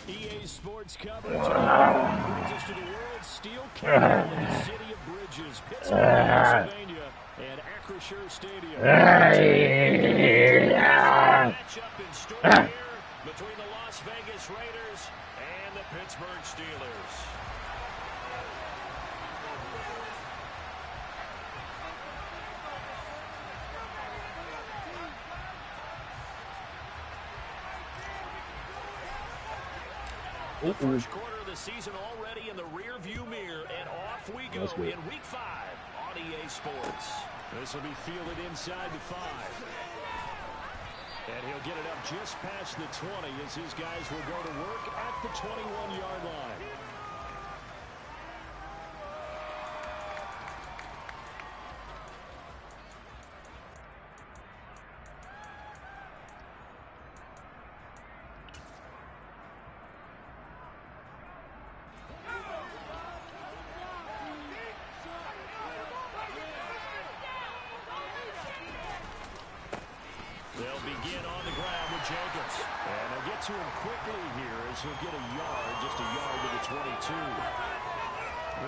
EA Sports coverage brings us to the world's steel capital in the city of Bridges, Pittsburgh, Pennsylvania, and Acrisure Stadium. Matchup in store here between the Las Vegas Raiders and the Pittsburgh Steelers. The first quarter of the season already in the rear-view mirror, and off we go in Week 5 on EA Sports. This will be fielded inside the 5. And he'll get it up just past the 20 as his guys will go to work at the 21-yard line. They'll begin on the ground with Jacobs. And they'll get to him quickly here as he'll get a yard, just a yard to the 22.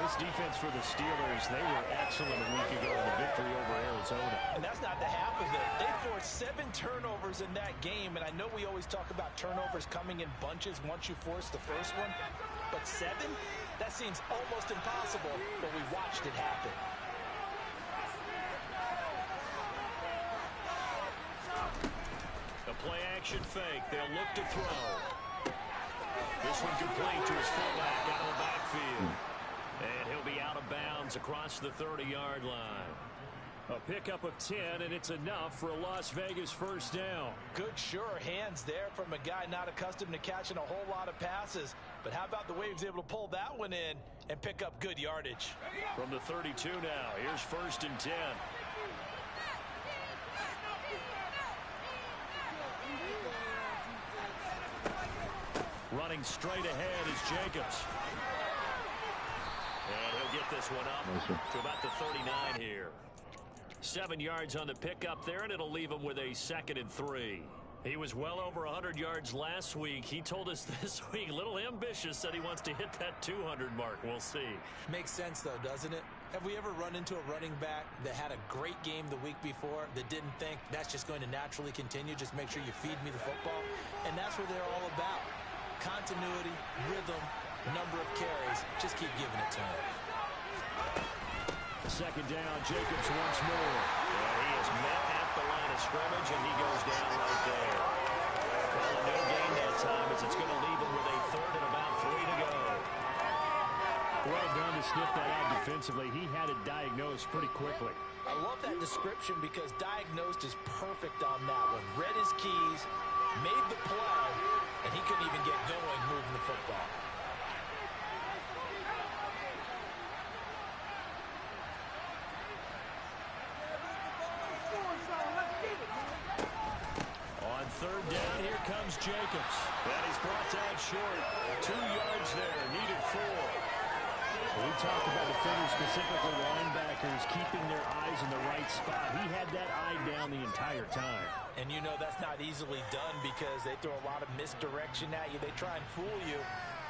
This defense for the Steelers, they were excellent a week ago in the victory over Arizona. And that's not the half of it. They forced 7 turnovers in that game, and I know we always talk about turnovers coming in bunches once you force the first one. But 7? That seems almost impossible, but we watched it happen. A play-action fake. They'll look to throw. This one complete to his fullback out of the backfield. And he'll be out of bounds across the 30-yard line. A pickup of 10, and it's enough for a Las Vegas first down. Good, sure hands there from a guy not accustomed to catching a whole lot of passes. But how about the way he was able to pull that one in and pick up good yardage? From the 32 now, here's 1st and 10. Running straight ahead is Jacobs. And he'll get this one up to about the 39 here. 7 yards on the pickup there, and it'll leave him with a 2nd and 3. He was well over 100 yards last week. He told us this week, a little ambitious, said he wants to hit that 200 mark. We'll see. Makes sense, though, doesn't it? Have we ever run into a running back that had a great game the week before that didn't think that's just going to naturally continue? Just make sure you feed me the football. And that's what they're all about. Continuity, rhythm, number of carries. Just keep giving it to him. 2nd down, Jacobs once more. And he is met at the line of scrimmage, and he goes down right there. Well, no gain that time as it's going to leave him with a 3rd and about 3 to go. Well done to sniff that out defensively. He had it diagnosed pretty quickly. I love that description because diagnosed is perfect on that one. Read his keys, made the play, and he couldn't even get going moving the football. On 3rd down, here comes Jacobs. And he's brought down short. 2 yards there, needed 4. We talked about defenders, specifically linebackers, keeping their eyes in the right spot. He had that eye down the entire time. And you know that's not easily done because they throw a lot of misdirection at you. They try and fool you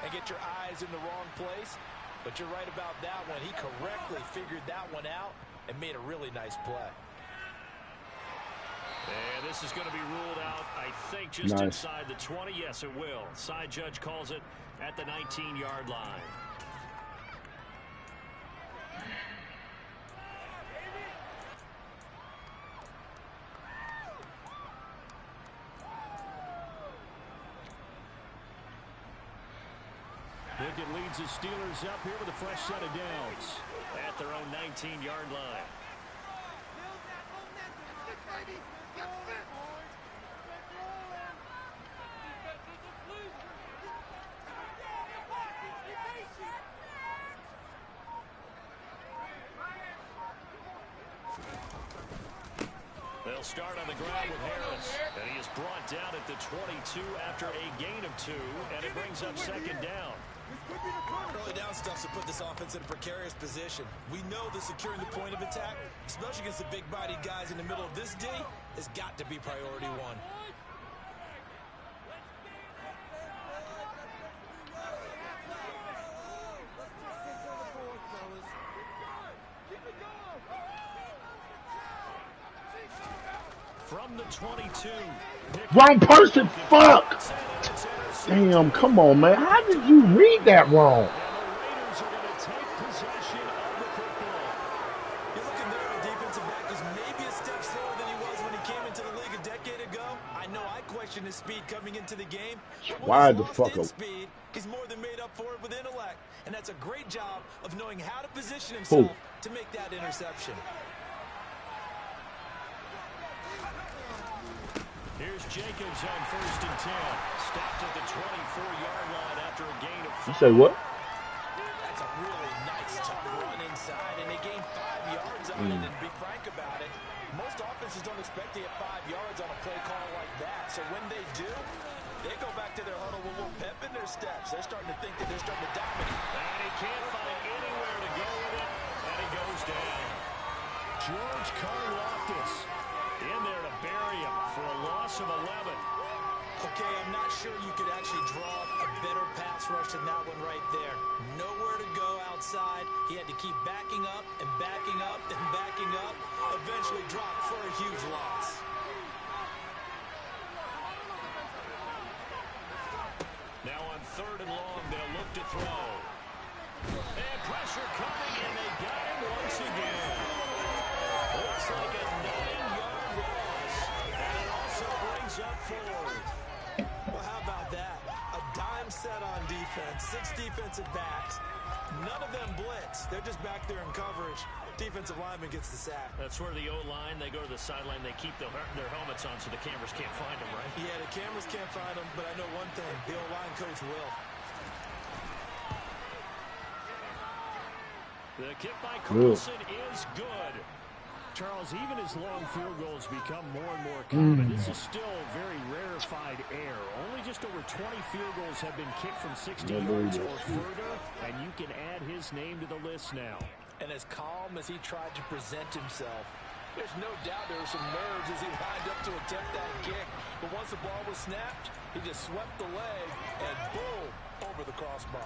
and get your eyes in the wrong place. But you're right about that one. He correctly figured that one out and made a really nice play. And this is going to be ruled out, I think, just inside the 20. Yes, it will. Side judge calls it at the 19-yard line. Pickett leads the Steelers up here with a fresh set of downs at their own 19-yard line. They'll start on the ground with Harris, and he is brought down at the 22 after a gain of 2, and it brings up 2nd down. Early down stuff to put this offense in a precarious position. We know that securing the point of attack, especially against the big-bodied guys in the middle of this D, has got to be priority one. From the 22. Wrong person. Fuck. Damn, come on, man. How did you read that wrong? And the Raiders are going to take possession of the football. You're looking there at a defensive back who's maybe a step slower than he was when he came into the league a decade ago. I know I questioned his speed coming into the game. Why the fuck up? Speed, he's more than made up for it with intellect. And that's a great job of knowing how to position himself to make that interception. Here's Jacobs on 1st and 10. Stopped at the 24-yard line after a gain of 5. You say what? That's a really nice, tough run inside, and they gained 5 yards on it. And to be frank about it, most offenses don't expect to get 5 yards on a play call like that. So when they do, they go back to their huddle with a little pep in their steps. They're starting to think that they're starting to dominate. And he can't find anywhere to go with it, and he goes down. George Karlaftis in there to bury him for a loss of 11. Okay, I'm not sure you could actually draw a better pass rush than that one right there. Nowhere to go outside. He had to keep backing up and backing up and backing up. Eventually dropped for a huge loss. Now on 3rd and long, they'll look to throw. And pressure coming, and they got him once again. Looks like a 9-yard loss, and it also brings up 4th. Well, how about that? A dime set on defense. 6 defensive backs. None of them blitz. They're just back there in coverage. Defensive lineman gets the sack. That's where the O-line, they go to the sideline, they keep their helmets on so the cameras can't find them, right? Yeah, the cameras can't find them, but I know one thing. The O-line coach will. The kick by Carlson is good. Charles, even as long field goals become more and more common, this is still very rarefied air. Only just over 20 field goals have been kicked from 60 yards or further, and you can add his name to the list now. And as calm as he tried to present himself, there's no doubt there were some nerves as he lined up to attempt that kick. But once the ball was snapped, he just swept the leg and boom, over the crossbar.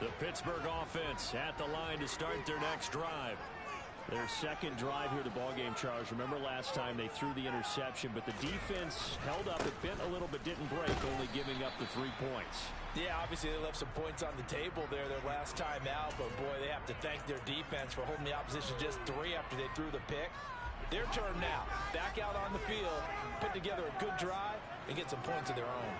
The Pittsburgh offense at the line to start their next drive. Their second drive here of the ballgame, Charles. Remember last time they threw the interception, but the defense held up. It bent a little but didn't break, only giving up the 3 points. Yeah, obviously they left some points on the table there their last time out, but boy, they have to thank their defense for holding the opposition just 3 after they threw the pick. Their turn now. Back out on the field, put together a good drive, and get some points of their own.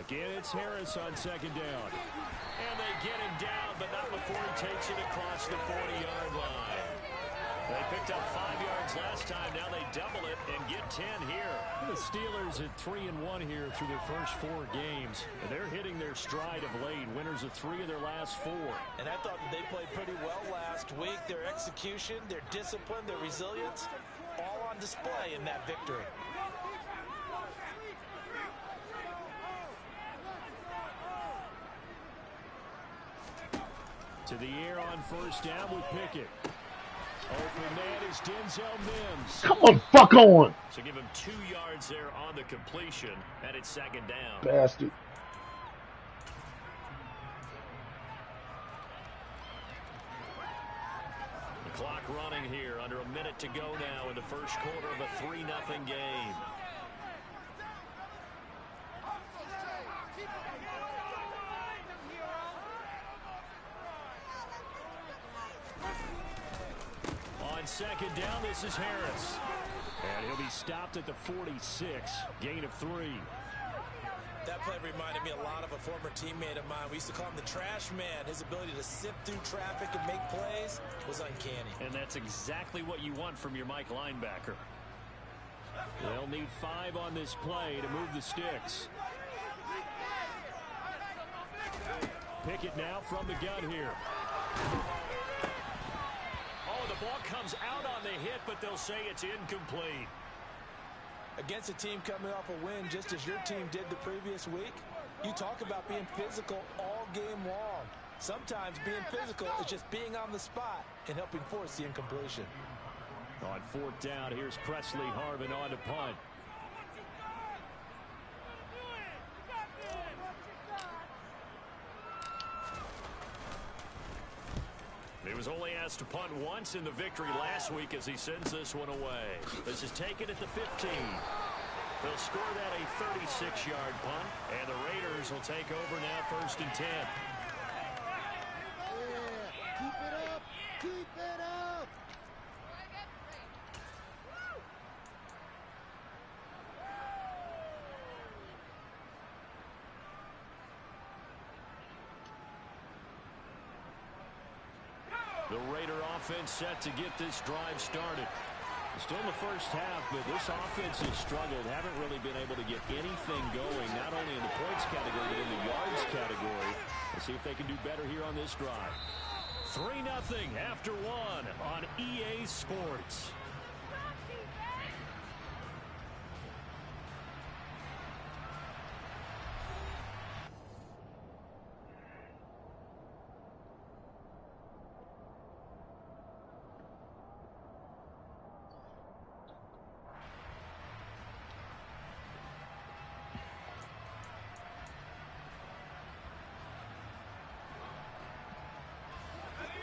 Again, it's Harris on 2nd down. And they get him down, but not before he takes it across the 40-yard line. They picked up 5 yards last time. Now they double it and get 10 here. The Steelers at 3-1 here through their first 4 games. And they're hitting their stride of late. Winners of 3 of their last 4. And I thought that they played pretty well last week. Their execution, their discipline, their resilience, all on display in that victory. To the air on 1st down with Pickett. Open man is Denzel Mims. Come on, fuck on. So give him 2 yards there on the completion, and it's 2nd down. Bastard. The clock running here, under a minute to go now in the first quarter of a 3-0 game. On 2nd down, this is Harris. And he'll be stopped at the 46. Gain of 3. That play reminded me a lot of a former teammate of mine. We used to call him the trash man. His ability to sift through traffic and make plays was uncanny. And that's exactly what you want from your Mike linebacker. They'll need 5 on this play to move the sticks. Pickett now from the gun here. Oh, the ball comes out on the hit, but they'll say it's incomplete. Against a team coming off a win just as your team did the previous week, you talk about being physical all game long. Sometimes being physical is just being on the spot and helping force the incompletion. On 4th down, here's Presley Harvin on to punt. He was only asked to punt once in the victory last week as he sends this one away. This is taken at the 15. They'll score that a 36-yard punt, and the Raiders will take over now 1st and 10. Yeah, keep it up, keep it up. The Raider offense set to get this drive started. Still in the first half, but this offense has struggled. Haven't really been able to get anything going, not only in the points category, but in the yards category. Let's see if they can do better here on this drive. 3-0 after 1 on EA Sports.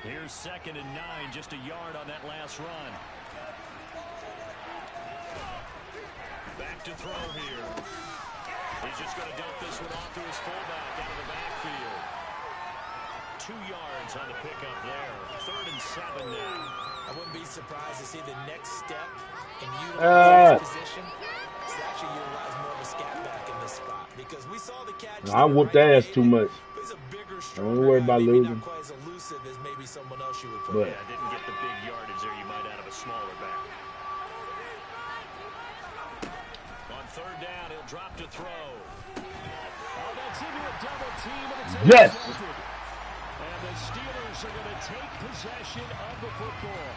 Here's 2nd and 9, just a yard on that last run. Back to throw here. He's just going to dump this one off to his fullback out of the backfield. 2 yards on the pickup there. 3rd and 7 now. I wouldn't be surprised to see the next step in utilizing his position. It's actually utilize more of a scat back in this spot because we saw the catch. I whooped ass too much. Don't worry about losing. Not quite as elusive as maybe someone else you would put. But yeah, didn't get the big yardage there you might out of a smaller back. On 3rd down, he'll drop to throw. Oh, that's into a double team, and it's intercepted. And the Steelers are going to take possession of the football.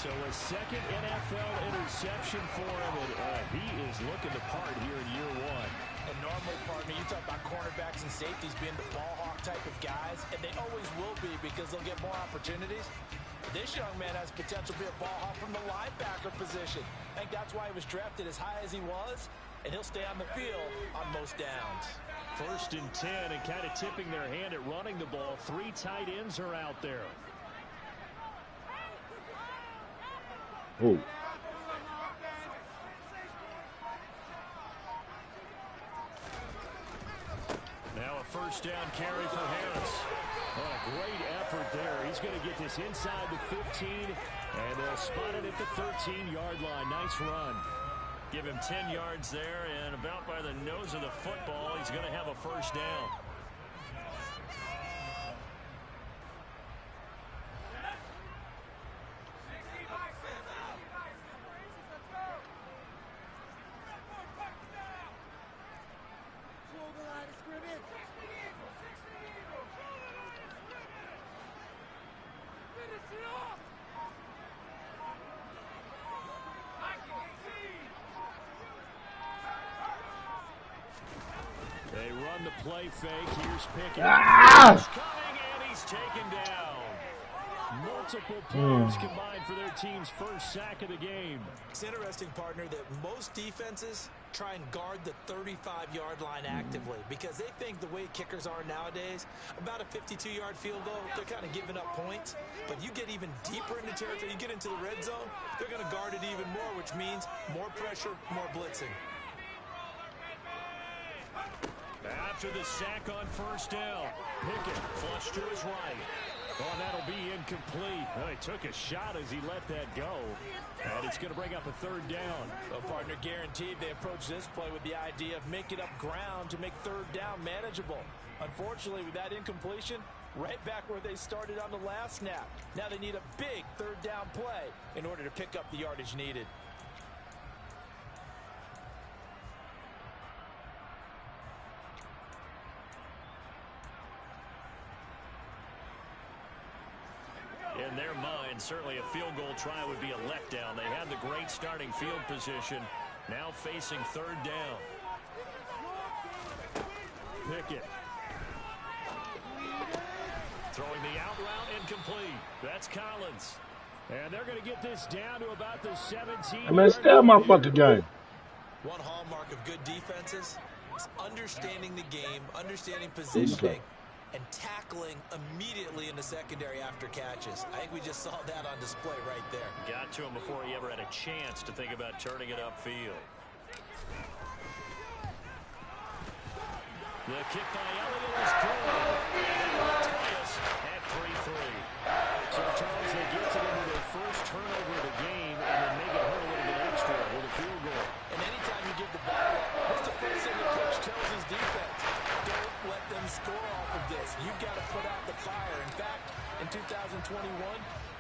So a 2nd NFL interception for him, and he is looking the part here in year 1. And normally, partner, you talk about cornerbacks and safeties being the ball hawk type of guys, and they always will be because they'll get more opportunities. But this young man has potential to be a ball hawk from the linebacker position. I think that's why he was drafted as high as he was, and he'll stay on the field on most downs. 1st and 10, and kind of tipping their hand at running the ball. 3 tight ends are out there. oh, Now a 1st down carry for Harris. Oh, a great effort there. He's going to get this inside the 15, and they'll spot it at the 13-yard line. Nice run. Give him 10 yards there, and about by the nose of the football, he's going to have a 1st down. They run the play fake. Here's Pickett. He's coming, and he's taken down. Multiple players combined for their team's 1st sack of the game. It's interesting, partner, that most defenses try and guard the 35-yard line actively because they think the way kickers are nowadays, about a 52-yard field goal, they're kind of giving up points. But you get even deeper into territory, you get into the red zone, they're going to guard it even more, which means more pressure, more blitzing. After the sack on 1st down, Pickett flush to his right. Oh, and that'll be incomplete. Well, he took a shot as he let that go. And it's going to bring up a third down. Well, partner, guaranteed they approach this play with the idea of making up ground to make third down manageable. Unfortunately, with that incompletion, right back where they started on the last snap. Now they need a big third down play in order to pick up the yardage needed. In their mind, certainly a field goal try would be a letdown. They had the great starting field position, now facing third down. Pickett. Throwing the out route incomplete. That's Collins. And they're going to get this down to about the 17. I mean, still my fucking game. One hallmark of good defenses is understanding the game, understanding positioning, and tackling immediately in the secondary after catches. I think we just saw that on display right there. Got to him before he ever had a chance to think about turning it upfield. The kick by Elliott is good. And that will tie us at 3-3. So, Charles, they get to them with their first turnover of the game and then make it hurt a little bit extra with a field goal. And anytime you give the ball up, what's the first thing the coach tells his defense? Don't let them score off of this. You've got to put out the fire. In fact, in 2021,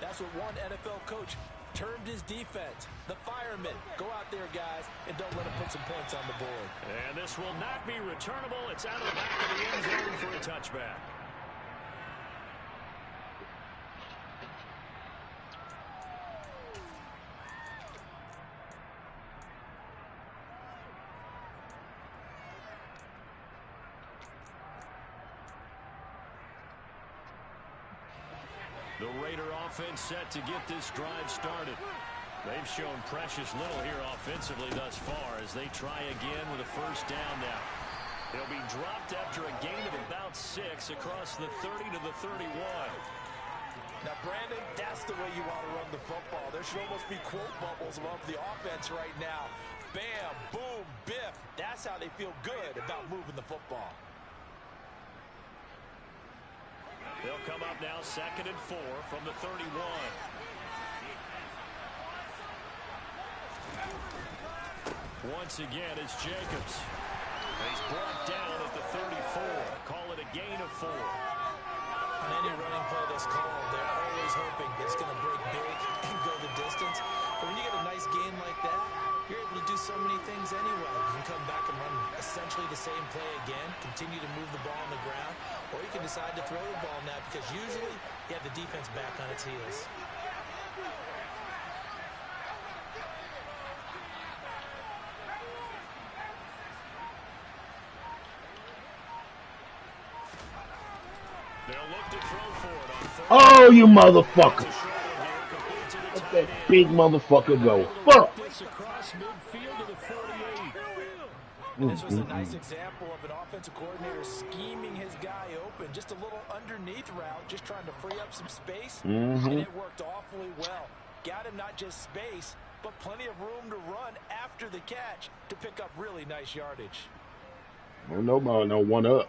that's what one NFL coach termed his defense. The firemen. Go out there, guys, and don't let them put some points on the board. And this will not be returnable. It's out of the back of the end zone for a touchback. The Raider offense set to get this drive started. They've shown precious little here offensively thus far as they try again with a first down now. They'll be dropped after a gain of about 6 across the 30 to the 31. Now, Brandon, that's the way you want to run the football. There should almost be quote bubbles above the offense right now. Bam, boom, biff. That's how they feel good about moving the football. They'll come up now 2nd and 4 from the 31. Once again, it's Jacobs. He's brought down at the 34. Call it a gain of 4. On any running play that's called, they're always hoping it's going to break big and go the distance. But when you get a nice gain like that, you're able to do so many things anyway. You can come back and run essentially the same play again, continue to move the ball on the ground, or you can decide to throw the ball now because usually you have the defense back on its heels. They'll look to throw for it on 3rd. Oh, you motherfucker. Let that big motherfucker go. Fuck. Across midfield to the 48. This was a nice example of an offensive coordinator scheming his guy open. Just a little underneath route, just trying to free up some space. And it worked awfully well. Got him not just space, but plenty of room to run after the catch to pick up really nice yardage. Well, nobody no one up.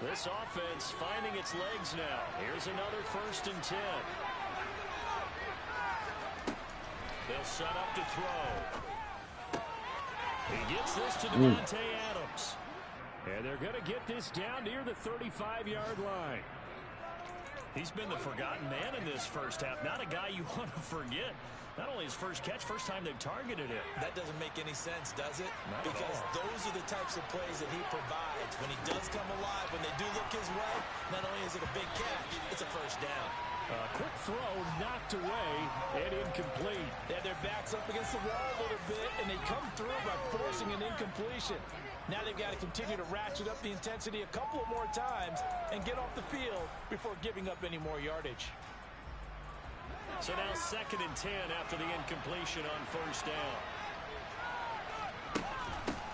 This offense finding its legs now. Here's another 1st and 10. They'll set up to throw. He gets this to Devontae Adams. And they're going to get this down near the 35-yard line. He's been the forgotten man in this first half. Not a guy you want to forget. Not only his first catch, first time they've targeted him. That doesn't make any sense, does it? Because those are the types of plays that he provides. When he does come alive, when they do look his way, not only is it a big catch, it's a first down. Quick throw knocked away and incomplete. They have their backs up against the wall a little bit, and they come through by forcing an incompletion. Now they've got to continue to ratchet up the intensity a couple of more times and get off the field before giving up any more yardage. So now 2nd and 10 after the incompletion on first down.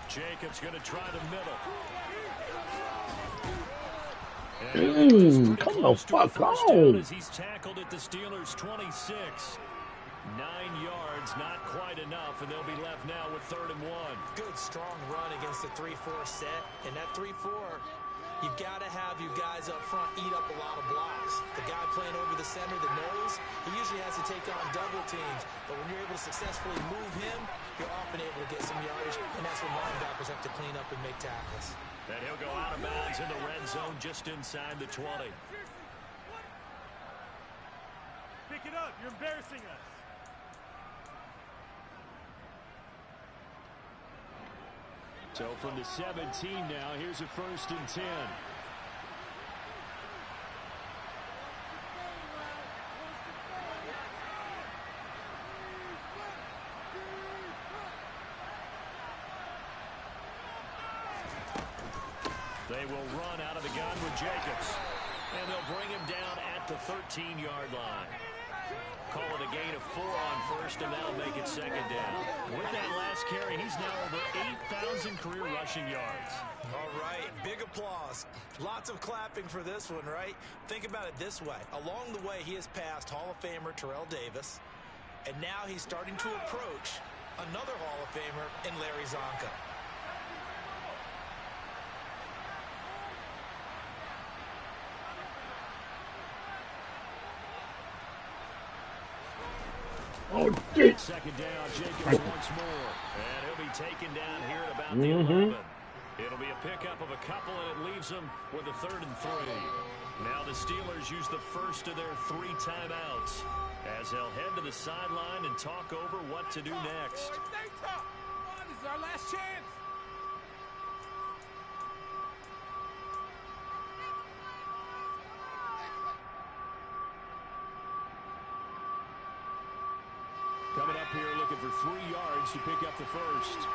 Jacobs going to try the middle. Come the fuck on. As he's tackled at the Steelers' 26. 9 yards yards, not quite enough, and they'll be left now with 3rd and 1. Good, strong run against the 3-4 set. And that 3-4, you've got to have you guys up front eat up a lot of blocks. The guy playing over the center, the nose, he usually has to take on double teams. But when you're able to successfully move him, you're often able to get some yardage, and that's when linebackers have to clean up and make tackles. And he'll go out of bounds in the red zone just inside the 20. Pick it up. You're embarrassing us. So from the 17 now, here's a 1st and 10. They will run out of the gun with Jacobs. And they'll bring him down at the 13-yard line. Call it a gain of 4 on 1st, and that'll make it 2nd down. With that last carry, he's now over 8,000 career rushing yards. All right, big applause. Lots of clapping for this one, right? Think about it this way. Along the way, he has passed Hall of Famer Terrell Davis, and now he's starting to approach another Hall of Famer in Larry Zonka. Oh, shit. 2nd down, Jacobs once more. And he'll be taken down here at about the 11. It'll be a pickup of a couple, and it leaves them with a 3rd and 3. Now the Steelers use the first of their 3 timeouts as they'll head to the sideline and talk over what to do next. Stay tough. Come on, this is our last chance. Coming up here looking for 3 yards to pick up the first.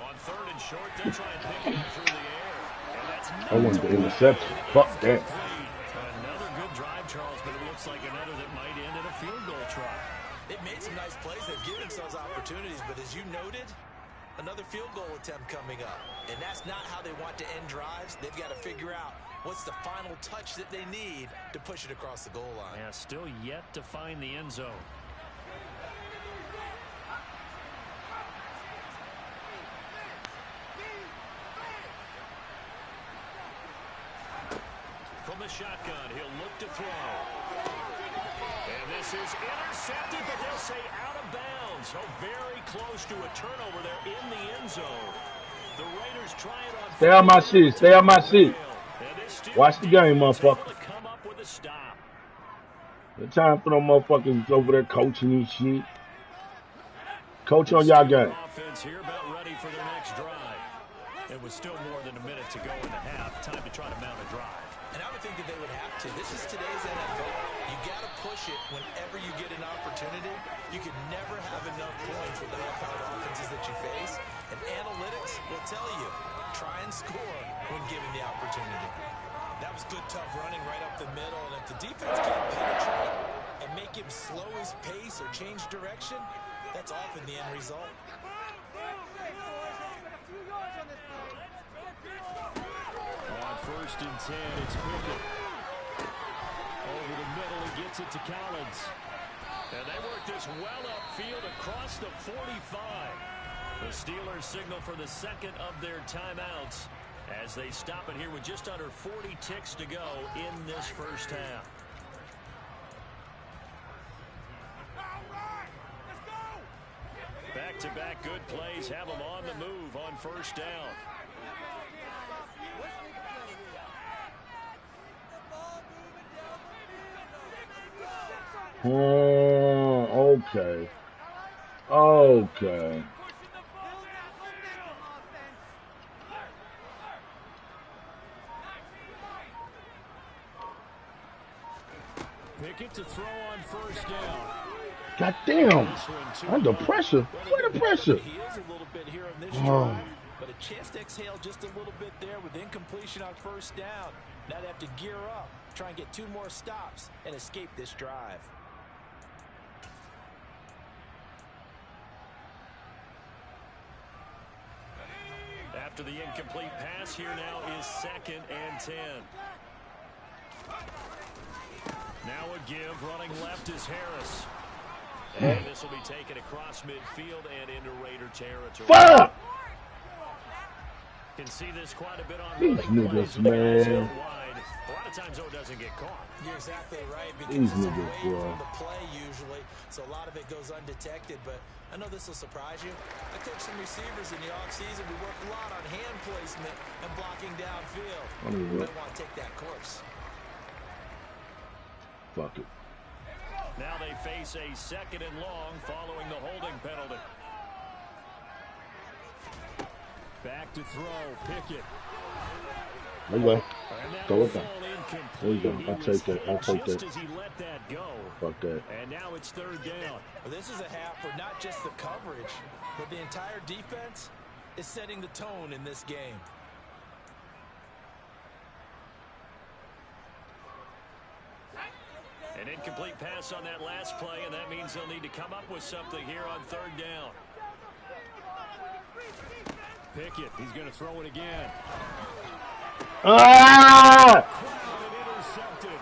On 3rd and short, they'll try and pick it up through the air. And that's I want the interception. Fuck that. Another good drive, Charles, but it looks like another that might end in a field goal try. They've made some nice plays. They've given themselves opportunities, but as you noted, another field goal attempt coming up. And that's not how they want to end drives. They've got to figure out what's the final touch that they need to push it across the goal line. Yeah, still yet to find the end zone. From the shotgun, he'll look to throw. And this is intercepted, but they'll say out of bounds. So very close to a turnover there in the end zone. The Raiders try it on. Stay on my seat. Stay on my seat. Watch the game, motherfucker. The time for them motherfuckers over there coaching and shit. Coach on y'all game. Offense here about ready for their next drive. It was still more than a minute to go in the half. Time to try to mount a drive. And I would think that they would have to. This is today's NFL. You got to push it whenever you get an opportunity. You can never have enough points with the high-powered offenses that you face. And analytics will tell you, try and score when given the opportunity. That was good, tough running right up the middle. And if the defense can't penetrate and make him slow his pace or change direction, that's often the end result. On 1st and 10, it's Pickett. Over the middle, he gets it to Collins. And they work this well upfield across the 45. The Steelers signal for the 2nd of their timeouts as they stop it here with just under 40 ticks to go in this first half. Back-to-back good plays have them on the move on 1st down. Okay. Okay. Pickett to throw on 1st down. God damn. Under pressure. Where the pressure? He is a little bit here on this drive, but a chance to exhale just a little bit there with incompletion on 1st down. Now they have to gear up, try and get 2 more stops and escape this drive. After the incomplete pass, here now is 2nd and 10. Now a give, running left is Harris. And this will be taken across midfield and into Raider territory. Fuck! Can see this quite a bit on These niggas, man. Wide. A lot of times, though, it doesn't get caught. You're exactly right, because These it's niggas, away bro. from the play usually, so a lot of it goes undetected, but I know this will surprise you. I coach some receivers in the offseason. We work a lot on hand placement and blocking downfield. You might want to take that course. Fuck it. Now they face a 2nd and long following the holding penalty. Back to throw, Pickett. Okay. Throw it down. There you go. I'll take that. I'll take Just that. as he let that go. Fuck that. And now it's 3rd down. Well, this is a half where not just the coverage, but the entire defense is setting the tone in this game. An incomplete pass on that last play, and that means they'll need to come up with something here on 3rd down. Pickett, he's going to throw it again. Ah! Intercepted.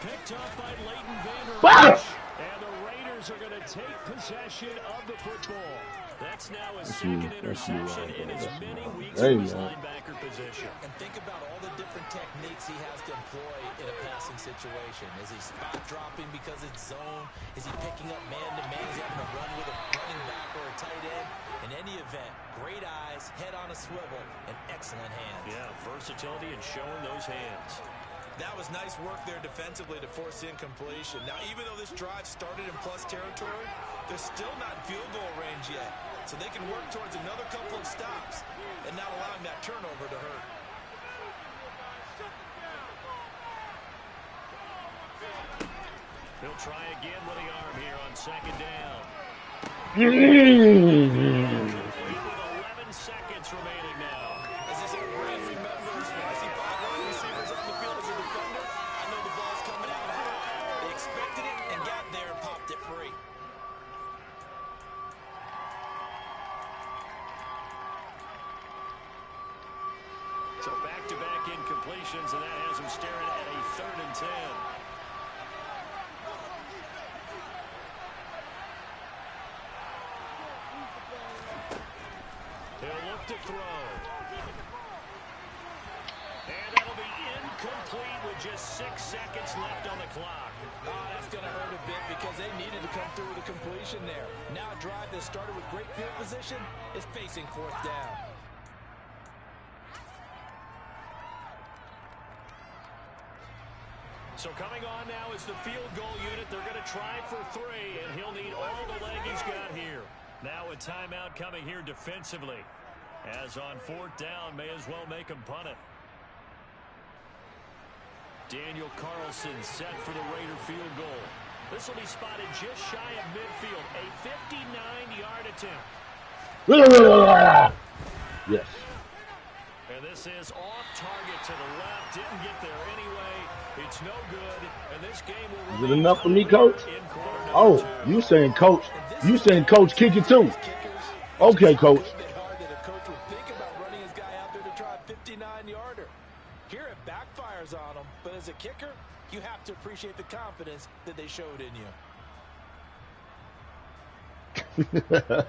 Picked up by Leighton Vander Fuck! Esch. And the Raiders are going to take possession of the football. That's now a 2nd interception in as many weeks in his linebacker position. And think about all the different techniques he has to employ in a passing situation. Is he spot dropping because it's zone? Is he picking up man-to-man? Is he having to run with a running back or a tight end? In any event, great eyes, head on a swivel, and excellent hands. Yeah, versatility and showing those hands. That was nice work there defensively to force incompletion. Now, even though this drive started in plus territory, they're still not in field goal range yet. So they can work towards another couple of stops and not allowing that turnover to hurt. He'll try again with the arm here on 2nd down. Mm. With 11 seconds remaining now. As this old brain remembers, when I see 5 wide receivers on the field as a defender, I know the ball's coming out hot. They expected it and got there and popped it free. So back-to-back incompletions, and that has him staring at a 3rd and 10. He'll look to throw. And that'll be incomplete with just 6 seconds left on the clock. Oh, that's going to hurt a bit because they needed to come through with a completion there. Now a drive that started with great field position is facing 4th down. So coming on now is the field goal unit. They're going to try for 3, and he'll need all the leg he's got here. Now a timeout coming here defensively. As on 4th down, may as well make him punt it. Daniel Carlson set for the Raider field goal. This will be spotted just shy of midfield. A 59-yard attempt. Yes. And this is off target to the left. Didn't get there anyway. It's no good. And this game will Is it enough for me, Coach? Oh, you saying Coach? You saying Coach kick it too? Okay, Coach. Here it backfires on them, but as a kicker, you have to appreciate the confidence that they showed in you.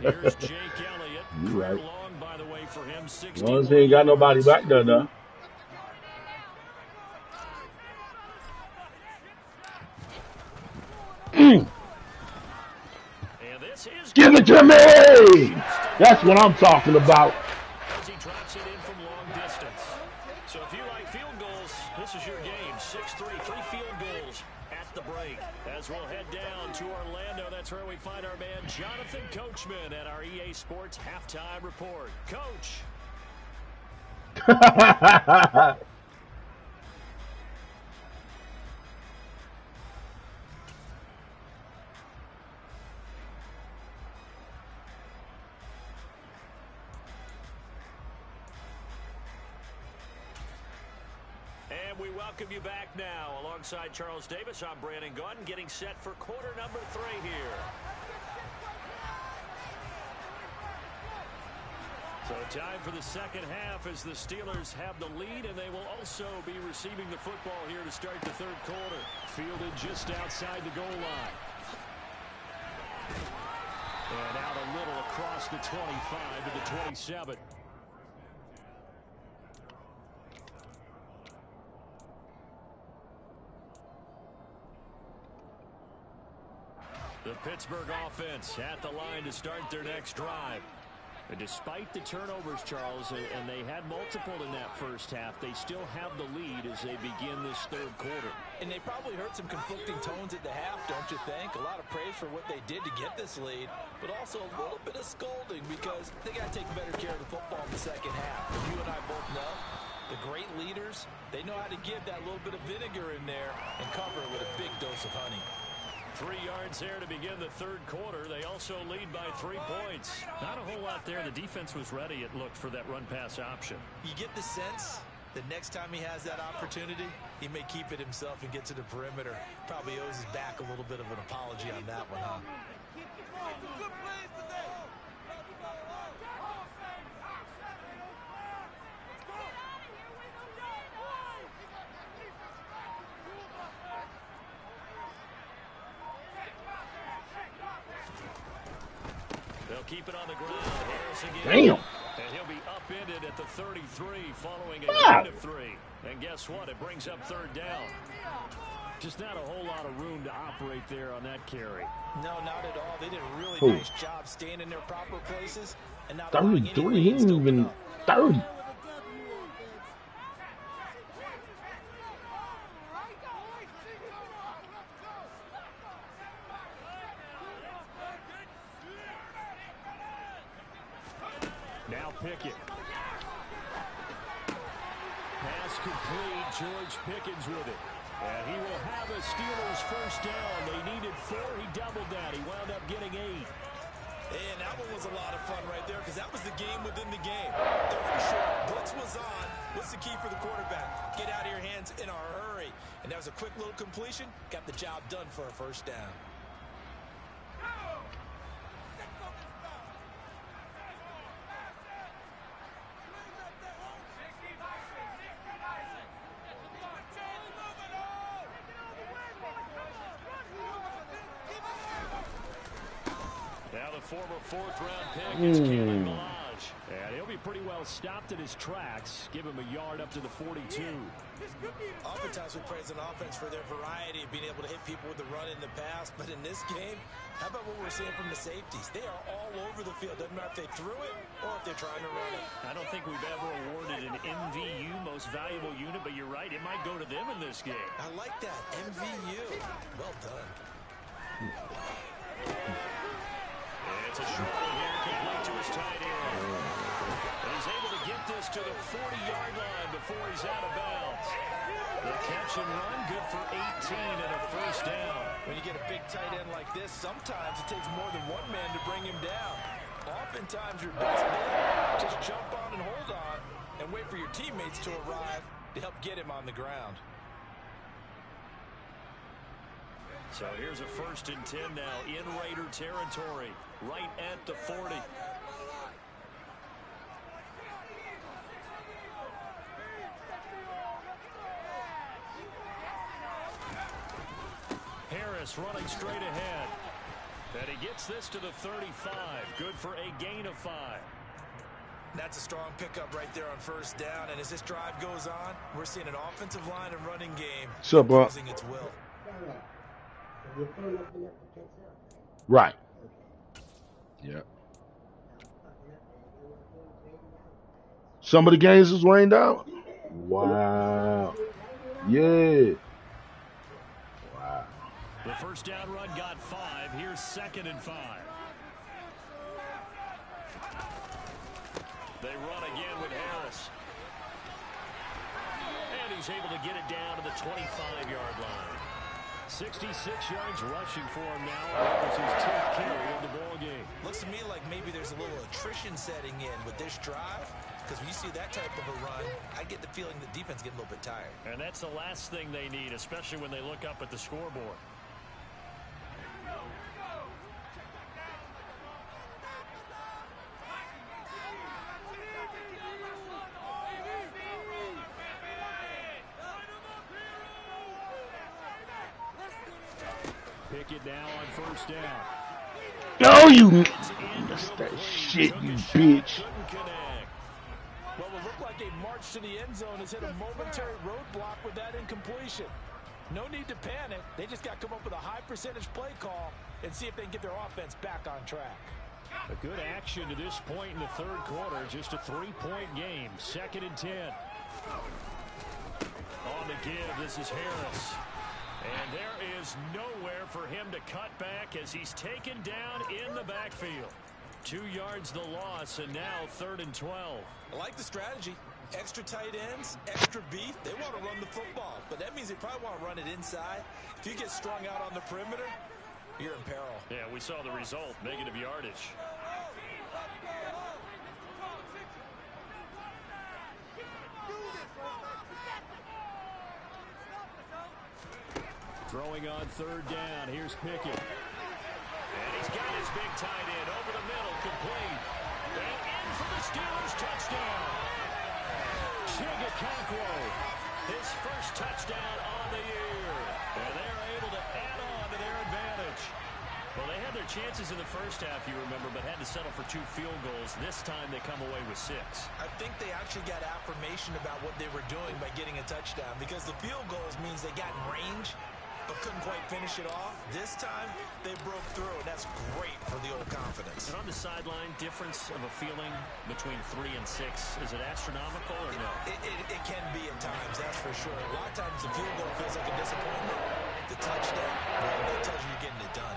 Here's Jake Elliott. You right. Long, by the way, for him. As long as he ain't got nobody back there, though. Give it to me! That's what I'm talking about. As he drops it in from long distance. So if you like field goals, this is your game. 6-3, 3 field goals at the break. As we'll head down to Orlando, that's where we find our man Jonathan Coachman at our EA Sports Halftime Report. Coach. We welcome you back now. Alongside Charles Davis, I'm Brandon Gunn, getting set for quarter number 3 here. So time for the second half as the Steelers have the lead, and they will also be receiving the football here to start the third quarter. Fielded just outside the goal line. And out a little across the 25 to the 27. The Pittsburgh offense at the line to start their next drive. And despite the turnovers, Charles, and they had multiple in that first half, they still have the lead as they begin this third quarter. And they probably heard some conflicting tones at the half, don't you think? A lot of praise for what they did to get this lead, but also a little bit of scolding because they got to take better care of the football in the second half. As you and I both know, the great leaders, they know how to give that little bit of vinegar in there and cover it with a big dose of honey. 3 yards there to begin the third quarter. They also lead by 3 points. Not a whole lot there. The defense was ready, it looked, for that run-pass option. You get the sense that next time he has that opportunity, he may keep it himself and get to the perimeter. Probably owes his back a little bit of an apology on that one, huh? Keep it on the ground. Harris again. Damn. And he'll be upended at the 33 following a gain of 3. And guess what? It brings up third down. Just not a whole lot of room to operate there on that carry. No, not at all. They did a really nice job staying in their proper places. And not 33, he ain't even 30. Now Pickett. Pass complete. George Pickens with it. And he will have a Steelers first down. They needed 4. He doubled that. He wound up getting 8. And that one was a lot of fun right there because that was the game within the game. Third and short. Blitz was on. What's the key for the quarterback? Get out of your hands in a hurry. And that was a quick little completion. Got the job done for a first down. Former 4th-round pick is Kalen Balaj. And he'll be pretty well stopped in his tracks. Give him a yard up to the 42. Oftentimes we praise an offense for their variety of being able to hit people with the run in the pass. But in this game, how about what we're seeing from the safeties? They are all over the field. Doesn't matter if they threw it or if they're trying to run it. I don't think we've ever awarded an MVU, most valuable unit, but you're right. It might go to them in this game. I like that. MVU. Well done. It's a short one here, complete to his tight end. And he's able to get this to the 40-yard line before he's out of bounds. The catch and run, good for 18 and a first down. When you get a big tight end like this, sometimes it takes more than one man to bring him down. Oftentimes your best bet, just jump on and hold on and wait for your teammates to arrive to help get him on the ground. So here's a 1st and 10 now in Raider territory, right at the 40. Harris running straight ahead. And he gets this to the 35. Good for a gain of 5. That's a strong pickup right there on first down. And as this drive goes on, we're seeing an offensive line and running game imposing its will. Right. Yeah. Some of the games is rained out. Wow. Yeah. Wow. The first down run got 5. Here's 2nd and 5. They run again with Harris. And he's able to get it down to the 25-yard line. 66 yards rushing for him now. That was his 10th carry of the ball game. Looks to me like maybe there's a little attrition setting in with this drive. Because when you see that type of a run, I get the feeling the defense getting a little bit tired. And that's the last thing they need, especially when they look up at the scoreboard. Pickett now on first down. Oh, you. That's that shit, you bitch. Well, it looked like a march to the end zone has hit a momentary roadblock with that incompletion. No need to panic. They just got to come up with a high percentage play call and see if they can get their offense back on track. A good action to this point in the third quarter. Just a 3-point game. 2nd and 10. On the give, this is Harris. And there is nowhere for him to cut back as he's taken down in the backfield. 2 yards the loss, and now 3rd and 12. I like the strategy. Extra tight ends, extra beef. They want to run the football, but that means they probably want to run it inside. If you get strung out on the perimeter, you're in peril. Yeah, we saw the result. Negative yardage. Throwing on 3rd down. Here's Pickett. And he's got his big tight end over the middle, complete. And in for the Steelers touchdown. Chigakonkwo, his first touchdown on the year. And they're able to add on to their advantage. Well, they had their chances in the first half, you remember, but had to settle for 2 field goals. This time they come away with 6. I think they actually got affirmation about what they were doing by getting a touchdown, because the field goals means they got in range but couldn't quite finish it off. This time, they broke through, and that's great for the old confidence. And on the sideline, difference of a feeling between 3 and 6, is it astronomical or no? It can be at times, that's for sure. A lot of times the field goal feels like a disappointment. The touchdown, well, that tells you you're getting it done.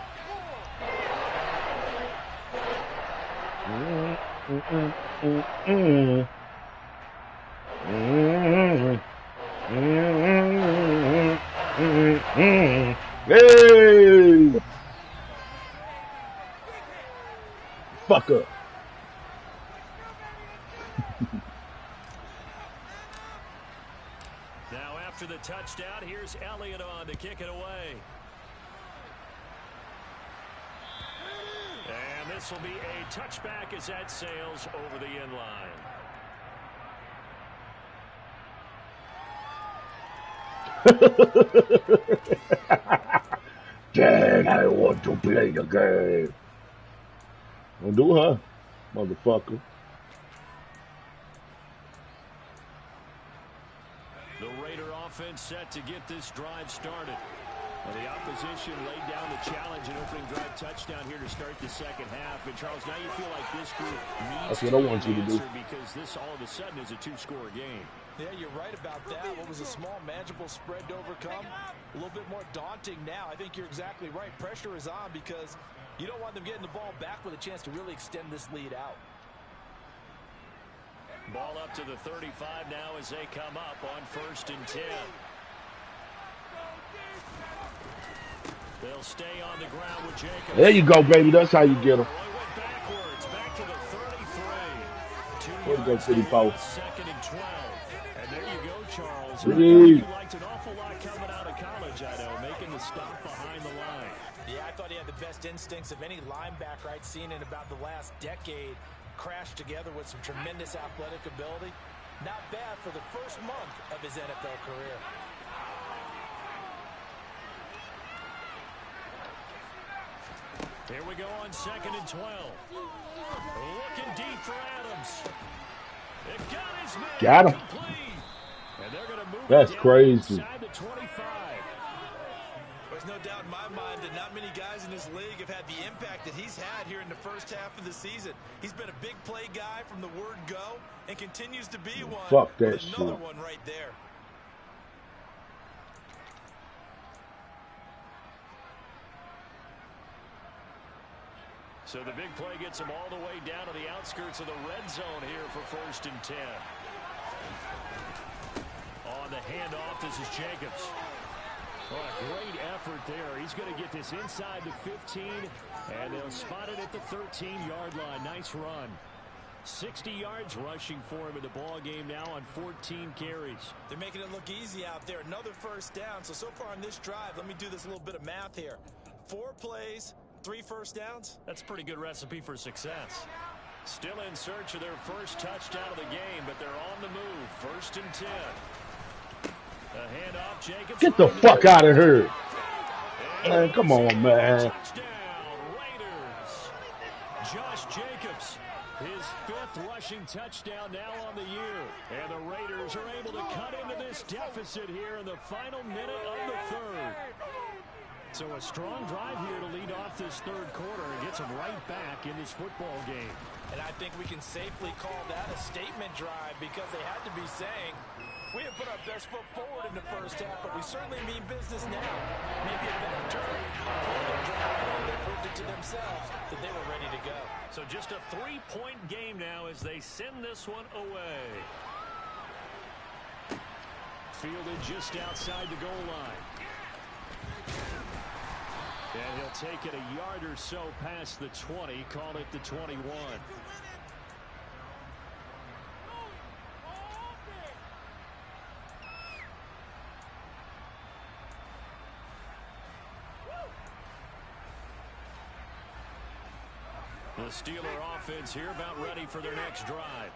Hey! Fuck up. Now after the touchdown, here's Elliott on to kick it away. And this will be a touchback as that sails over the end line. Dad, I want to play the game. Don't do her, motherfucker. The Raider offense set to get this drive started. And the opposition laid down the challenge and opening drive touchdown here to start the second half. And Charles, now you feel like this group needs That's what I want you to do. because this all of a sudden is a 2-score game. Yeah, you're right about that. What was a small, manageable spread to overcome? A little bit more daunting now. I think you're exactly right. Pressure is on because you don't want them getting the ball back with a chance to really extend this lead out. Ball up to the 35 now as they come up on 1st and 10. They'll stay on the ground with Jacobs. There you go, baby. That's how you get them. Went backwards, back to the 33. 2 Way to go, yards City to Post. the 2nd and 12. And there you go, Charles. Hey. You liked an awful lot coming out of college, I know, making the stop behind the line. Yeah, I thought he had the best instincts of any linebacker I'd seen in about the last decade. Crashed together with some tremendous athletic ability. Not bad for the first month of his NFL career. Here we go on 2nd and 12. Looking deep for Adams. It got his man. Got him. Complete. And they're going to move That's it down crazy. inside the 25. There's no doubt in my mind that not many guys in this league have had the impact that he's had here in the first half of the season. He's been a big play guy from the word go and continues to be one. Fuck that with another shit. one right there. So the big play gets him all the way down to the outskirts of the red zone here for 1st and 10. On the handoff, this is Jacobs. What a great effort there. He's going to get this inside the 15, and they'll spot it at the 13-yard line. Nice run. 60 yards rushing for him in the ball game now on 14 carries. They're making it look easy out there. Another first down. So far on this drive, let me do this little bit of math here. 4 plays, 3 first downs. That's a pretty good recipe for success. Still in search of their first touchdown of the game, but they're on the move. 1st and 10. A handoff, Jacobs. Get the fuck out of here. And Man, come on, man. Touchdown, Raiders. Josh Jacobs, his 5th rushing touchdown now on the year. And the Raiders are able to cut into this deficit here in the final minute of the 3rd. So a strong drive here to lead off this 3rd quarter and gets them right back in this football game. And I think we can safely call that a statement drive because they had to be saying, we have put our best foot forward in the first half, but we certainly mean business now. Maybe a better term. They proved it to themselves that they were ready to go. So just a 3-point game now as they send this one away. Fielded just outside the goal line. And he'll take it a yard or so past the 20, call it the 21. The Steeler offense here about ready for their next drive.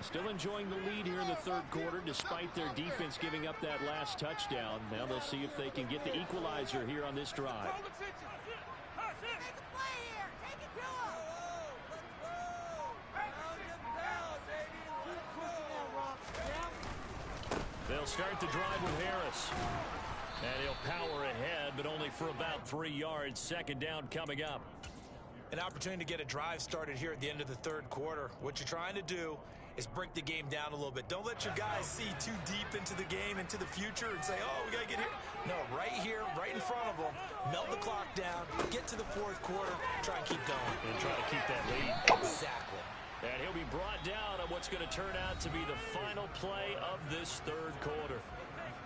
Still enjoying the lead here in the 3rd quarter despite their defense giving up that last touchdown. Now they'll see if they can get the equalizer here on this drive. They'll start the drive with Harris. And he'll power ahead, but only for about 3 yards. 2nd down coming up. An opportunity to get a drive started here at the end of the 3rd quarter. What you're trying to do is break the game down a little bit. Don't let your guys see too deep into the game, into the future, and say, oh, we got to get here. No, right here, right in front of them, melt the clock down, get to the 4th quarter, try and keep going. And try to keep that lead. Exactly. And he'll be brought down on what's going to turn out to be the final play of this 3rd quarter.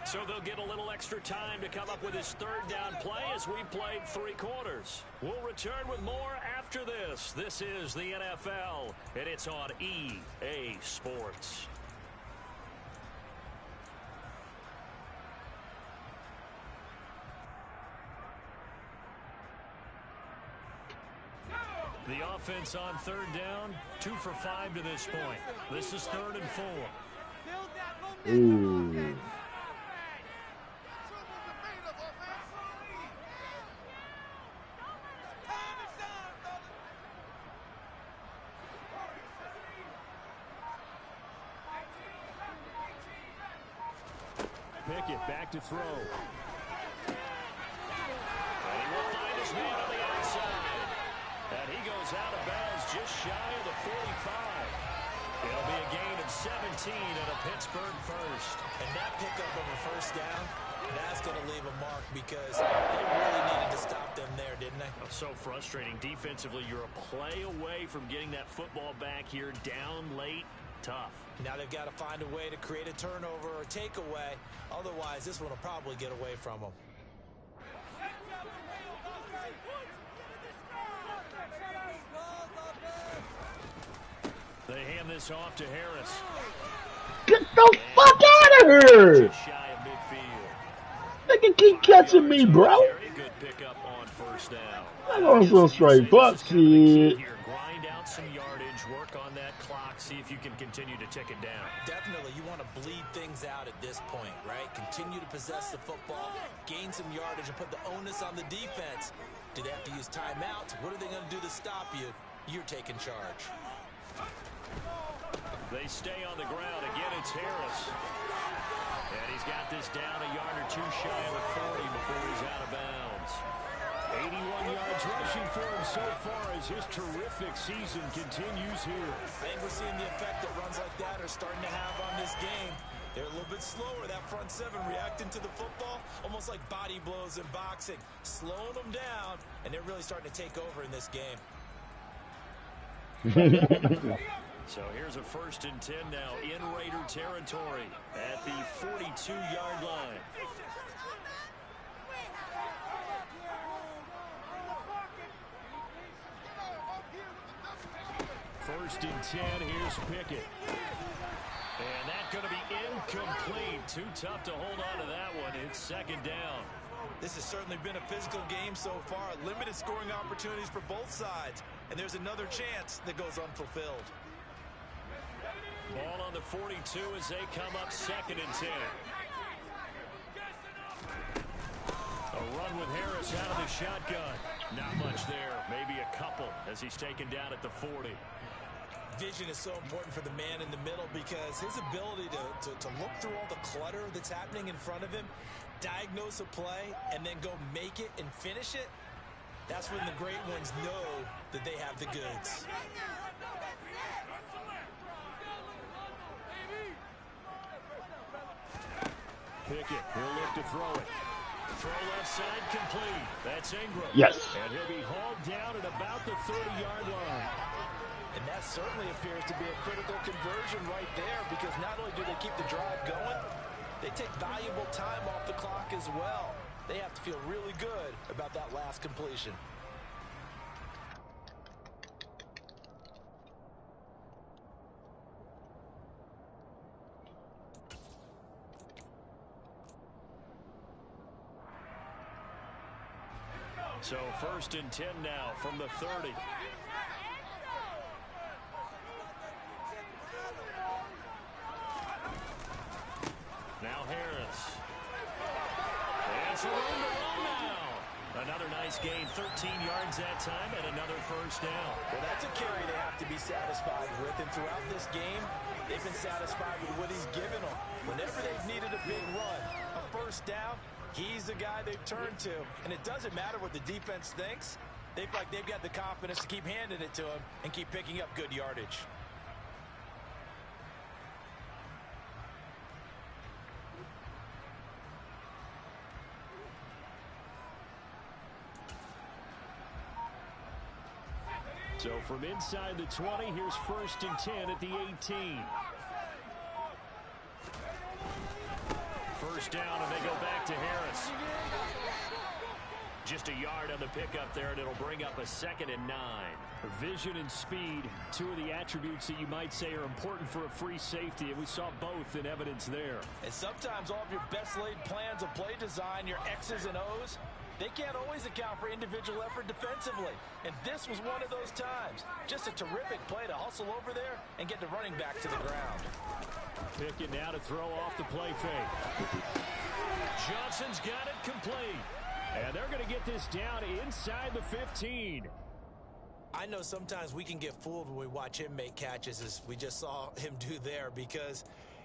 So they'll get a little extra time to come up with his 3rd down play as we've played 3 quarters. We'll return with more after this. This is the NFL, and it's on EA Sports. The offense on 3rd down, 2 for 5 to this point. This is 3rd and 4. Ooh. Pickett back to throw. And he will find his man on the outside. And he goes out of bounds just shy of the 45. It'll be a gain of 17 and a Pittsburgh first. And that pickup of a 1st down, that's going to leave a mark because they really needed to stop them there, didn't they? Oh, so frustrating. Defensively, you're a play away from getting that football back here down late. Tough. Now they've got to find a way to create a turnover or takeaway. Otherwise, this one will probably get away from them. They hand this off to Harris. Get the fuck out of here! Just shy of midfield. They can keep catching me, bro. Good pickup on 1st down. I going some straight butt shit. Grind out some yardage, work on that clock, see if you can continue to tick it down. Definitely, you want to bleed things out at this point, right? Continue to possess the football, gain some yardage, and put the onus on the defense. Do they have to use timeouts? What are they going to do to stop you? You're taking charge. They stay on the ground. Again, it's Harris. And he's got this down a yard or 2 shy of the 40 before he's out of bounds. 81 yards rushing for him so far as his terrific season continues here. I think we're seeing the effect that runs like that are starting to have on this game. They're a little bit slower, that front 7 reacting to the football, almost like body blows in boxing, slowing them down, and they're really starting to take over in this game. So here's a 1st and 10 now in Raider territory at the 42-yard line. 1st and 10, here's Pickett. And that's going to be incomplete. Too tough to hold on to that one. It's 2nd down. This has certainly been a physical game so far. Limited scoring opportunities for both sides. And there's another chance that goes unfulfilled. Ball on the 42 as they come up 2nd and 10. A run with Harris out of the shotgun. Not much there. Maybe a couple as he's taken down at the 40. Vision is so important for the man in the middle because his ability to look through all the clutter that's happening in front of him, diagnose a play, and then go make it and finish it, that's when the great ones know that they have the goods. Pickett, he'll look to throw it. Throw left side complete. That's Ingram. Yes. And he'll be hauled down at about the 30-yard line. And that certainly appears to be a critical conversion right there because not only do they keep the drive going, they take valuable time off the clock as well. They have to feel really good about that last completion. So 1st and 10 now from the 30. Now Harris. And for room to run now. Another nice gain, 13 yards that time, and another first down. Well, that's a carry they have to be satisfied with, and throughout this game, they've been satisfied with what he's given them. Whenever they've needed a big run, a first down, he's the guy they've turned to, and it doesn't matter what the defense thinks. They feel like they've got the confidence to keep handing it to him and keep picking up good yardage. So from inside the 20, here's 1st and 10 at the 18. First down, and they go back to Harris. Just a yard on the pickup there, and it'll bring up a 2nd and 9. Vision and speed, two of the attributes that you might say are important for a free safety, and we saw both in evidence there. And sometimes all of your best laid plans of play design, your X's and O's, they can't always account for individual effort defensively. And this was one of those times. Just a terrific play to hustle over there and get the running back to the ground. Pickett now to throw off the play fake. Johnson's got it complete. And they're going to get this down inside the 15. I know sometimes we can get fooled when we watch him make catches as we just saw him do there because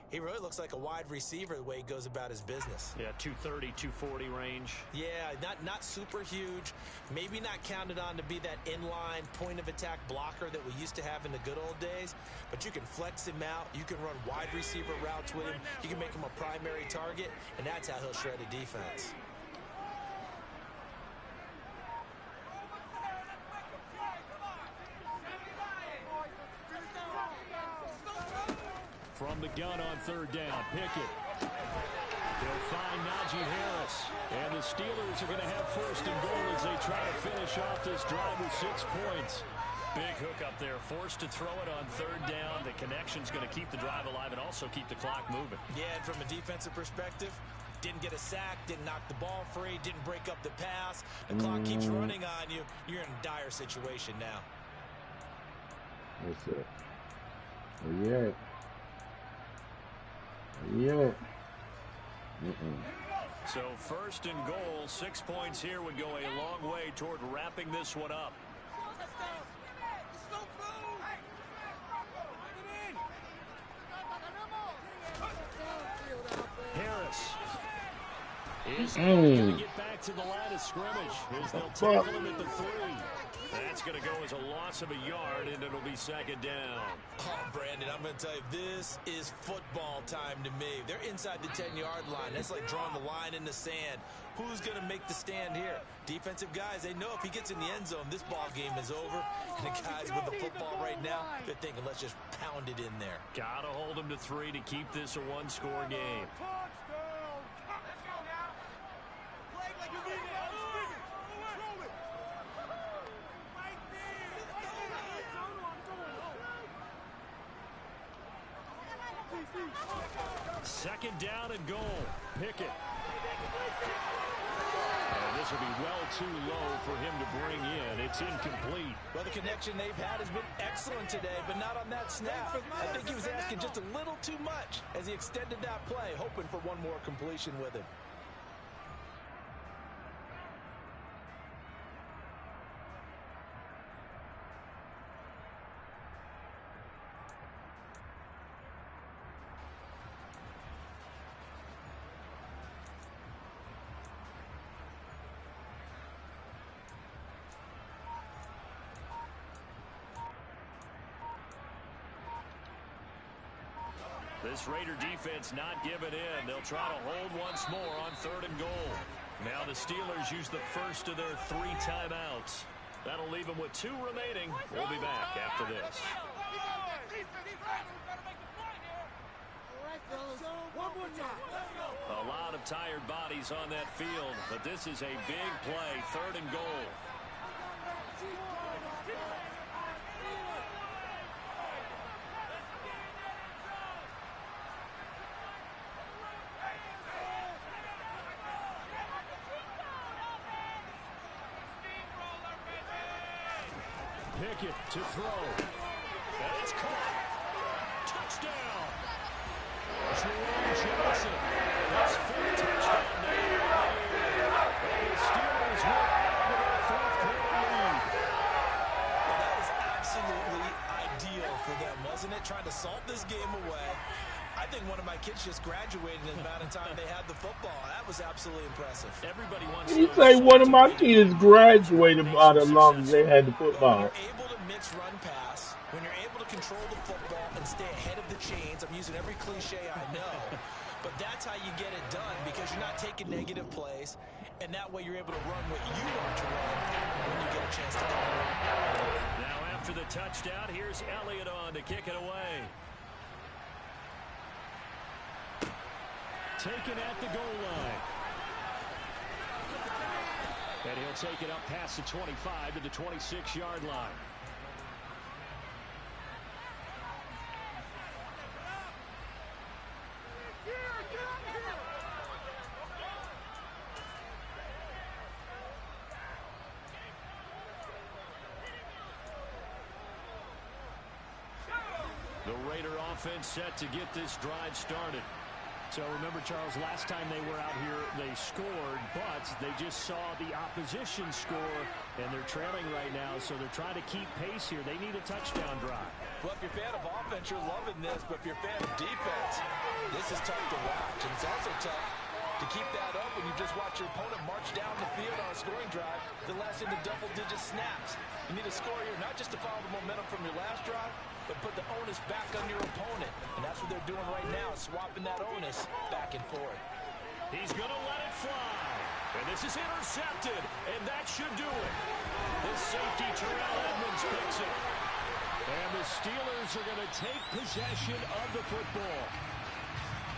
he really looks like a wide receiver the way he goes about his business. Yeah, 230, 240 range. Yeah, not super huge. Maybe not counted on to be that inline point-of-attack blocker that we used to have in the good old days. But you can flex him out. You can run wide receiver routes with him. You can make him a primary target, and that's how he'll shred a defense. From the gun on 3rd down, Pickett. He'll find Najee Harris. And the Steelers are going to have 1st and goal as they try to finish off this drive with 6 points. Big hook up there, forced to throw it on 3rd down. The connection's going to keep the drive alive and also keep the clock moving. Yeah, and from a defensive perspective, didn't get a sack, didn't knock the ball free, didn't break up the pass. The clock keeps running on you. You're in a dire situation now. That's it. Yeah. Yeah. So 1st and goal, 6 points here would go a long way toward wrapping this one up. Harris is going to get back to the line of scrimmage as they'll tackle him at the 3. That's going to go as a loss of a yard, and it'll be 2nd down. Oh, Brandon, I'm going to tell you, this is football time to me. They're inside the 10-yard line. That's like drawing the line in the sand. Who's going to make the stand here? Defensive guys, they know if he gets in the end zone, this ball game is over. And the guys with the football right now, they're thinking, let's just pound it in there. Got to hold him to 3 to keep this a one-score game. Second down and goal. Pickett. And this will be well too low for him to bring in. It's incomplete. Well, the connection they've had has been excellent today, but not on that snap. I think he was asking just a little too much as he extended that play, hoping for one more completion with it. This Raider defense not giving in. They'll try to hold once more on 3rd and goal. Now the Steelers use the first of their 3 timeouts. That'll leave them with 2 remaining. We'll be back after this. One more time. A lot of tired bodies on that field, but this is a big play, 3rd and goal. Pickett to throw. And it's caught. Touchdown. Jerome Johnson. His 4th touchdown now. And the Steelers will add to their 4th-quarter lead. Well, that was absolutely ideal for them, wasn't it? Trying to salt this game away. I think one of my kids just graduated in the amount of time they had the football. That was absolutely impressive. Everybody wants You say one of my kids graduated by the long as they had the football. When you're able to mix run pass, when you're able to control the football and stay ahead of the chains, I'm using every cliche I know, but that's how you get it done because you're not taking negative plays, and that way you're able to run what you want to run when you get a chance to call it. Now after the touchdown, here's Elliott on to kick it away. Taken at the goal line. And he'll take it up past the 25 to the 26-yard line. The Raider offense set to get this drive started. So remember, Charles, last time they were out here, they scored, but they just saw the opposition score, and they're trailing right now, so they're trying to keep pace here. They need a touchdown drive. Well, if you're a fan of offense, you're loving this, but if you're a fan of defense, this is tough to watch, and it's also tough to keep that up when you just watch your opponent march down the field on a scoring drive that lasts into double-digit snaps. You need to score here, not just to follow the momentum from your last drive, but put the onus back on your opponent. And that's what they're doing right now, swapping that onus back and forth. He's going to let it fly. And this is intercepted, and that should do it. This safety, Terrell Edmonds, picks it. And the Steelers are going to take possession of the football.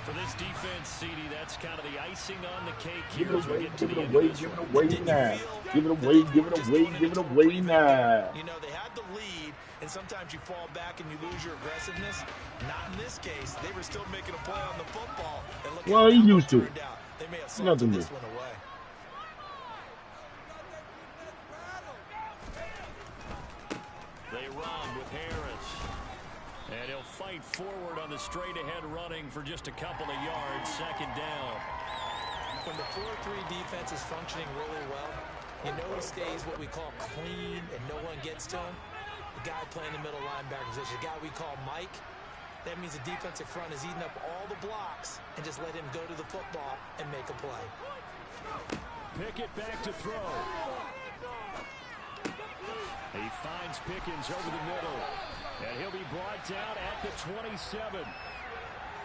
For this defense, CD, that's kind of the icing on the cake here as we get to the end of this one. Give it away now. You know, they had the lead, and sometimes you fall back and you lose your aggressiveness. Not in this case. They were still making a play on the football. And look Well, he used to it. They may have salted this one away. They run with Harris. And he'll fight forward on the straight-ahead running for just a couple of yards, 2nd down. When the 4-3 defense is functioning really well, you know he stays what we call clean and no one gets to him. The guy playing the middle linebacker position, the guy we call Mike, that means the defensive front is eating up all the blocks and just let him go to the football and make a play. Pickett back to throw. He finds Pickens over the middle. And he'll be brought down at the 27.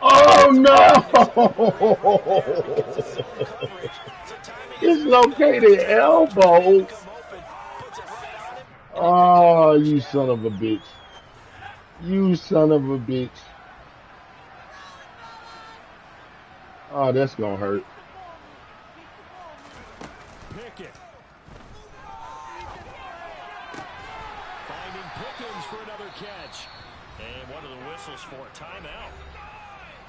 Oh, no! It's located elbow. Oh, you son of a bitch. You son of a bitch. Oh, that's going to hurt. Pickett. Finding Pickens for another catch. And one of the whistles for a timeout.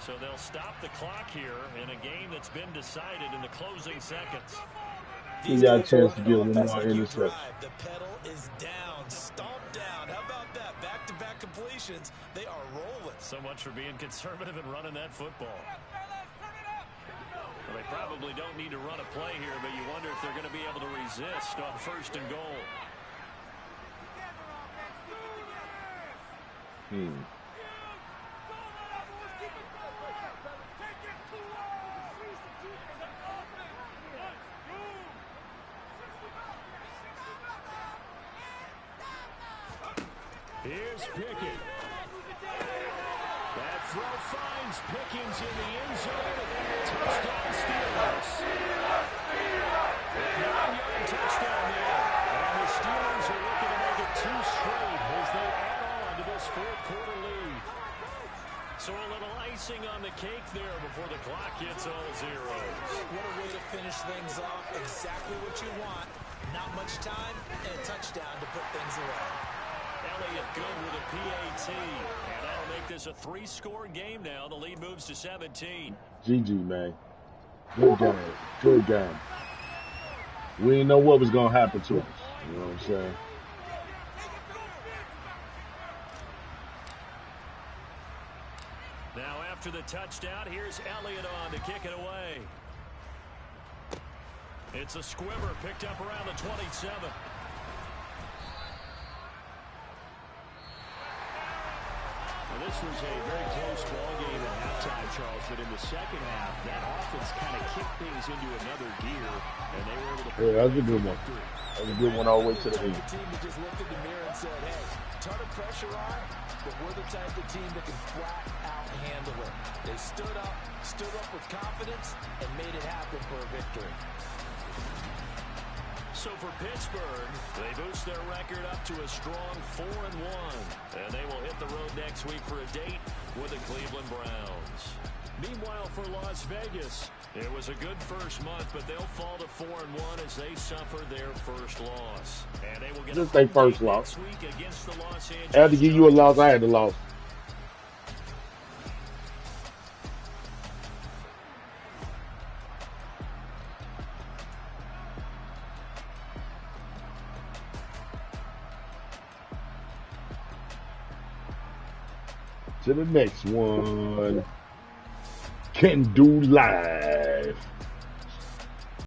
So they'll stop the clock here in a game that's been decided in the closing seconds. He got a chance to get one more interception. The pedal is down, stomped down. How about that? Back-to-back completions. They are rolling. So much for being conservative and running that football. Well, they probably don't need to run a play here, but you wonder if they're going to be able to resist on 1st and goal. Here's Pickett. That throw finds Pickens in the end zone. Touchdown Steelers. 9-yard touchdown there. And the Steelers are looking to make it 2 straight as they add on to this fourth quarter lead. So a little icing on the cake there before the clock hits all zeros. What a way to finish things off. Exactly what you want. Not much time and a touchdown to put things away. Elliott good with a PAT. And that'll make this a 3-score game now. The lead moves to 17. GG, man. Good game. Good game. We didn't know what was going to happen to us. You know what I'm saying? Now after the touchdown, here's Elliott on to kick it away. It's a squibber picked up around the 27. Well, this was a very close ball game at halftime, Charles, but in the second half, that offense kind of kicked things into another gear, and they were able to... Yeah, that was a good one. That was a good one all the way to the end. The team that just looked at the mirror and said, hey, ton of pressure on, but we're the type of team that can flat out handle it. They stood up with confidence, and made it happen for a victory. So for Pittsburgh, they boost their record up to a strong 4-1. And they will hit the road next week for a date with the Cleveland Browns. Meanwhile, for Las Vegas, it was a good first month, but they'll fall to 4-1 as they suffer their first loss. And they will get Just their first loss. next week against the Los Angeles. I had to give you a loss. I had to loss. To the next one. Kendu live.